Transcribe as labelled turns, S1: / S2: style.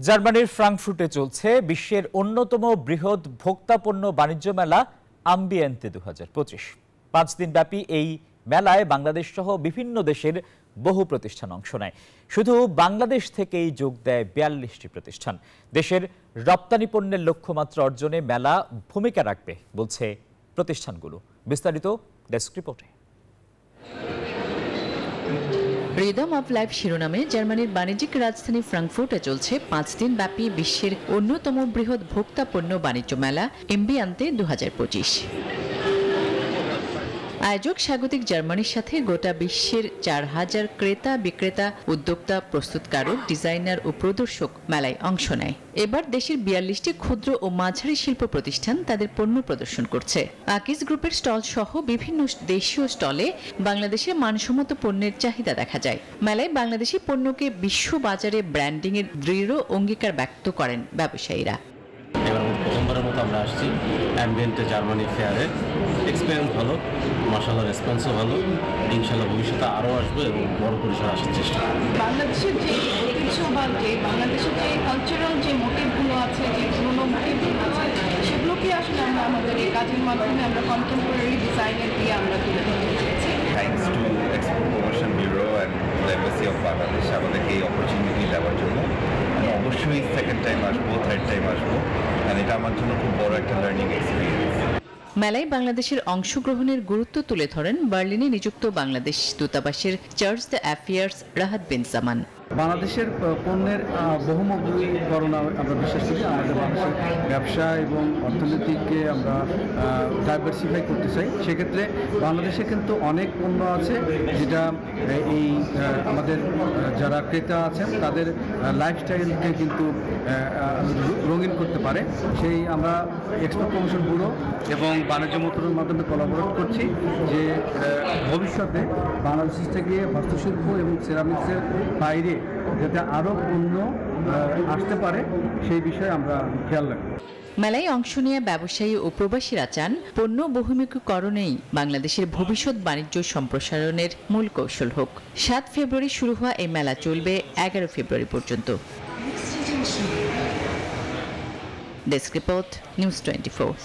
S1: জার্মানির ফ্রাঙ্কফুর্টে চলছে বিশ্বের অন্যতম বৃহৎ ভোক্তাপণ্য বাণিজ্য মেলা আম্বিয়েন্তে 2025। 5 দিনব্যাপী এই মেলায় বাংলাদেশ সহ বিভিন্ন দেশের বহু প্রতিষ্ঠান অংশ নেয়। শুধু বাংলাদেশ থেকেই যোগ দেয় 42টি প্রতিষ্ঠান। দেশের রপ্তানি পণ্যের লক্ষ্যমাত্রা অর্জনে মেলা ভূমিকা রাখবে বলছে প্রতিষ্ঠানগুলো। বিস্তারিত ডেস্ক রিপোর্টে।
S2: রিদম অফ লাইফ শিরোনামে জার্মানির বাণিজ্যিক রাজধানী ফ্রাঙ্কফুর্টে চলছে 5 দিন ব্যাপী বিশ্বের অন্যতম বৃহৎ ভোক্তা পণ্য বাণিজ্য মেলা আম্বিয়েন্তে 2025। আয়োজক স্বাগতিক জার্মানির সাথে গোটা বিশ্বের 4000 ক্রেতা বিক্রেতা উদ্যোক্তা প্রস্তুতকারক ডিজাইনার ও প্রদর্শক মেলায় অংশ নেয়। এবার দেশের 42টি ক্ষুদ্র ও মাঝারি শিল্প প্রতিষ্ঠান তাদের পণ্য প্রদর্শন করছে। আকিজ গ্রুপের স্টল সহ বিভিন্ন দেশীয় স্টলে বাংলাদেশের মানসম্মত পণ্যের চাহিদা দেখা যায়। মেলায় বাংলাদেশি পণ্যকে বিশ্ব বাজারে ব্র্যান্ডিং এর দৃঢ় অঙ্গীকার ব্যক্ত করেন ব্যবসায়ীরা।
S3: এবার প্রথমবারের মতো আমরা আসছি অ্যাম্বিয়েন্টে জার্মানি ফেয়ারে। এক্সপিরিয়েন্স ভালো, মাশাআল্লাহ রেসপন্সও ভালো। ইনশাআল্লাহ ভবিষ্যতে আরও আসবে এবং বড় পরিসরে আসার চেষ্টা করব।
S4: বাংলাদেশের যে ঐতিহ্য বা যে বাংলাদেশের যে কালচারাল যে মোটিভগুলো আছে, যে পুরোনো মোটিভগুলো আছে, সেগুলোকে আসলে আমরা আমাদের এই কাজের মাধ্যমে আমরা কন্টেম্পোরারি ডিজাইনের দিয়ে আমরা তুলে ধরতে চেয়েছি।
S5: Thanks to export promotion bureau and the embassy of Bangladesh আমাদেরকে এই অপরচুনিটি দেওয়ার জন্য। আমি অবশ্যই সেকেন্ড টাইম আসবো, থার্ড টাইম আসবো, আর এটা আমার জন্য খুব বড় একটা লার্নিং এক্সপিরিয়েন্স।
S2: মেলায় বাংলাদেশের অংশগ্রহণের গুরুত্ব তুলে ধরেন বার্লিনে নিযুক্ত বাংলাদেশ দূতাবাসের চার্জ দ্য অ্যাফেয়ার্স রাহাত বিন জামান।
S6: বাংলাদেশের পণ্যের বহুমুখীকরণ আমরা বিশ্বাস করি। আমাদের বাংলাদেশের ব্যবসা এবং অর্থনীতিকে আমরা ডাইভার্সিফাই করতে চাই। সেক্ষেত্রে বাংলাদেশে কিন্তু অনেক পণ্য আছে যেটা এই আমাদের যারা ক্রেতা আছেন তাদের লাইফস্টাইলকে কিন্তু রঙিন করতে পারে। সেই আমরা এক্সপোর্ট প্রমোশন ব্যুরো এবং বাণিজ্য মন্ত্রণালয়ের মাধ্যমে কোলাবোরেট করছি যে ভবিষ্যতে বাংলাদেশ থেকে হস্তশিল্প এবং সেরামিক্সের বাইরে যাতে আরও পণ্য আসতে পারে সেই বিষয়ে আমরা খেয়াল রাখব।
S2: মেলায় অংশ নিয়ে ব্যবসায়ী ও প্রবাসীরা চান পণ্য বহুমুখীকরণেই বাংলাদেশের ভবিষ্যৎ বাণিজ্য সম্প্রসারণের মূল কৌশল হোক। 7 ফেব্রুয়ারি শুরু হওয়া এই মেলা চলবে 11 ফেব্রুয়ারি পর্যন্ত। Desk report, news 24।